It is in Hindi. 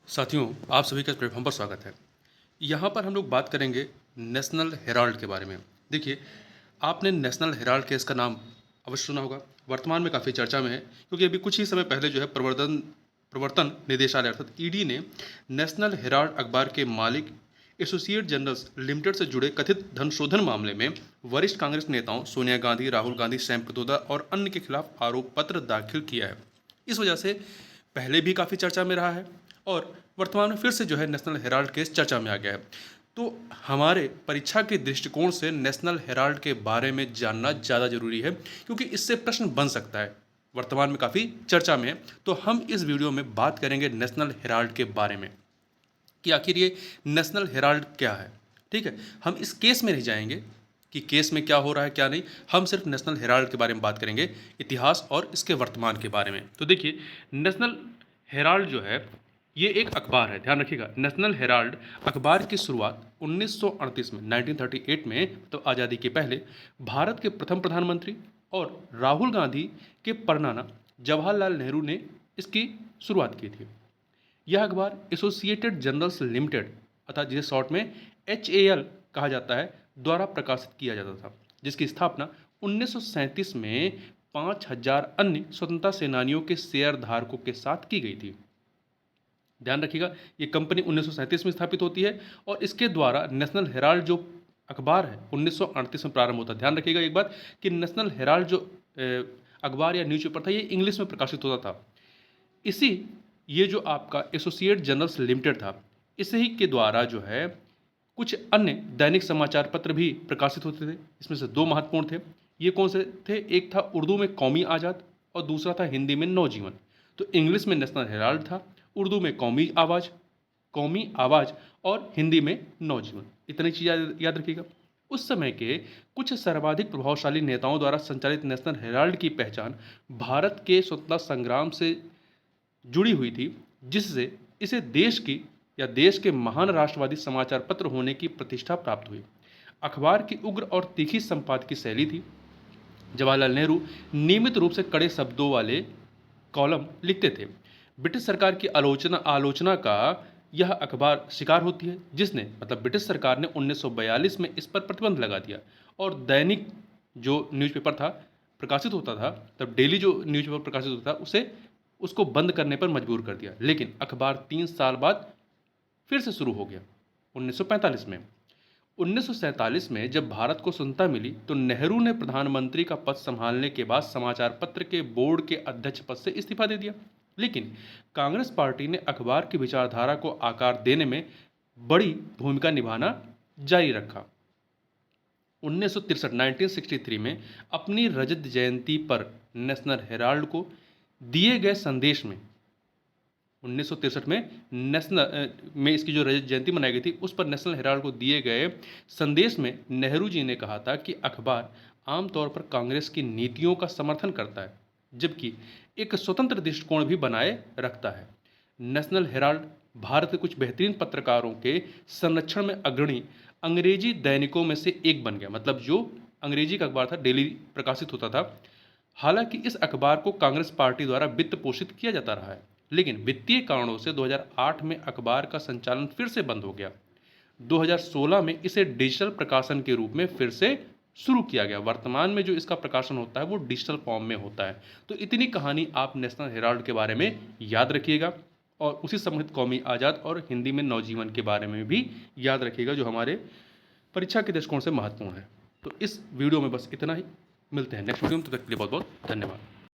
साथियों, आप सभी का इस प्लेटफॉर्म पर स्वागत है। यहाँ पर हम लोग बात करेंगे नेशनल हेराल्ड के बारे में। देखिए, आपने नेशनल हेराल्ड केस का नाम अवश्य सुना होगा। वर्तमान में काफ़ी चर्चा में है क्योंकि अभी कुछ ही समय पहले जो है प्रवर्तन निदेशालय अर्थात ईडी ने नेशनल हेराल्ड अखबार के मालिक एसोसिएट जर्नल्स लिमिटेड से जुड़े कथित धन शोधन मामले में वरिष्ठ कांग्रेस नेताओं सोनिया गांधी, राहुल गांधी, सैम प्रतोदा और अन्य के खिलाफ आरोप पत्र दाखिल किया है। इस वजह से पहले भी काफ़ी चर्चा में रहा है और वर्तमान में फिर से जो है नेशनल हेराल्ड केस चर्चा में आ गया है। तो हमारे परीक्षा के दृष्टिकोण से नेशनल हेराल्ड के बारे में जानना ज़्यादा जरूरी है क्योंकि इससे प्रश्न बन सकता है। वर्तमान में काफ़ी चर्चा में है, तो हम इस वीडियो में बात करेंगे नेशनल हेराल्ड के बारे में कि आखिर ये नेशनल हेराल्ड क्या है। ठीक है, हम इस केस में नहीं जाएंगे कि केस में क्या हो रहा है क्या नहीं, हम सिर्फ नेशनल हेराल्ड के बारे में बात करेंगे, इतिहास और इसके वर्तमान के बारे में। तो देखिए, नेशनल हेराल्ड जो है ये एक अखबार है, ध्यान रखिएगा। नेशनल हेराल्ड अखबार की शुरुआत 1938 में 1938 में तो आज़ादी के पहले भारत के प्रथम प्रधानमंत्री और राहुल गांधी के परनाना जवाहरलाल नेहरू ने इसकी शुरुआत की थी। यह अखबार एसोसिएटेड जर्नल्स लिमिटेड अर्थात जिसे शॉर्ट में HAL कहा जाता है द्वारा प्रकाशित किया जाता था, जिसकी स्थापना 1937 में 5000 अन्य स्वतंत्रता सेनानियों के शेयर धारकों के साथ की गई थी। ध्यान रखिएगा, ये कंपनी 1937 में स्थापित होती है और इसके द्वारा नेशनल हेराल्ड जो अखबार है 1938 में प्रारंभ होता है। ध्यान रखिएगा एक बात कि नेशनल हेराल्ड जो अखबार या न्यूज़पेपर था ये इंग्लिश में प्रकाशित होता था। इसी ये जो आपका एसोसिएट जर्नल्स लिमिटेड था, इसी के द्वारा जो है कुछ अन्य दैनिक समाचार पत्र भी प्रकाशित होते थे। इसमें से दो महत्वपूर्ण थे। ये कौन से थे? एक था उर्दू में कौमी आज़ाद और दूसरा था हिंदी में नवजीवन। तो इंग्लिश में नेशनल हेराल्ड था, उर्दू में कौमी आवाज़ और हिंदी में नवजीवन। इतनी चीज़ याद रखिएगा। उस समय के कुछ सर्वाधिक प्रभावशाली नेताओं द्वारा संचालित नेशनल हेराल्ड की पहचान भारत के स्वतंत्रता संग्राम से जुड़ी हुई थी, जिससे इसे देश के महान राष्ट्रवादी समाचार पत्र होने की प्रतिष्ठा प्राप्त हुई। अखबार की उग्र और तीखी संपादकीय शैली थी। जवाहरलाल नेहरू नियमित रूप से कड़े शब्दों वाले कॉलम लिखते थे। ब्रिटिश सरकार की आलोचना का यह अखबार शिकार होती है, जिसने मतलब ब्रिटिश सरकार ने 1942 में इस पर प्रतिबंध लगा दिया और दैनिक जो न्यूज़पेपर था प्रकाशित होता था, तब डेली जो न्यूज़पेपर प्रकाशित होता था उसको बंद करने पर मजबूर कर दिया। लेकिन अखबार 3 साल बाद फिर से शुरू हो गया 1945 में। 1947 में जब भारत को स्वतंत्रता मिली तो नेहरू ने प्रधानमंत्री का पद संभालने के बाद समाचार पत्र के बोर्ड के अध्यक्ष पद से इस्तीफा दे दिया। लेकिन कांग्रेस पार्टी ने अखबार की विचारधारा को आकार देने में बड़ी भूमिका निभाना जारी रखा। 1963 में अपनी रजत जयंती पर नेशनल हेराल्ड को दिए गए संदेश में 1963 में में इसकी जो रजत जयंती मनाई गई थी उस पर नेशनल हेराल्ड को दिए गए संदेश में नेहरू जी ने कहा था कि अखबार आमतौर पर कांग्रेस की नीतियों का समर्थन करता है, जबकि एक स्वतंत्र दृष्टिकोण भी बनाए रखता है। नेशनल हेराल्ड भारत के कुछ बेहतरीन पत्रकारों के संरक्षण में अग्रणी अंग्रेजी दैनिकों में से एक बन गया। मतलब जो अंग्रेजी का अखबार था, डेली प्रकाशित होता था। हालांकि इस अखबार को कांग्रेस पार्टी द्वारा वित्त पोषित किया जाता रहा है, लेकिन वित्तीय कारणों से 2008 में अखबार का संचालन फिर से बंद हो गया। 2016 में इसे डिजिटल प्रकाशन के रूप में फिर से शुरू किया गया। वर्तमान में जो इसका प्रकाशन होता है वो डिजिटल फॉर्म में होता है। तो इतनी कहानी आप नेशनल हेराल्ड के बारे में याद रखिएगा और उसी संबंधित कौमी आज़ाद और हिंदी में नवजीवन के बारे में भी याद रखिएगा, जो हमारे परीक्षा के दृष्टिकोण से महत्वपूर्ण है। तो इस वीडियो में बस इतना ही। मिलते हैं नेक्स्ट वीडियो में, तब तक के लिए बहुत बहुत धन्यवाद।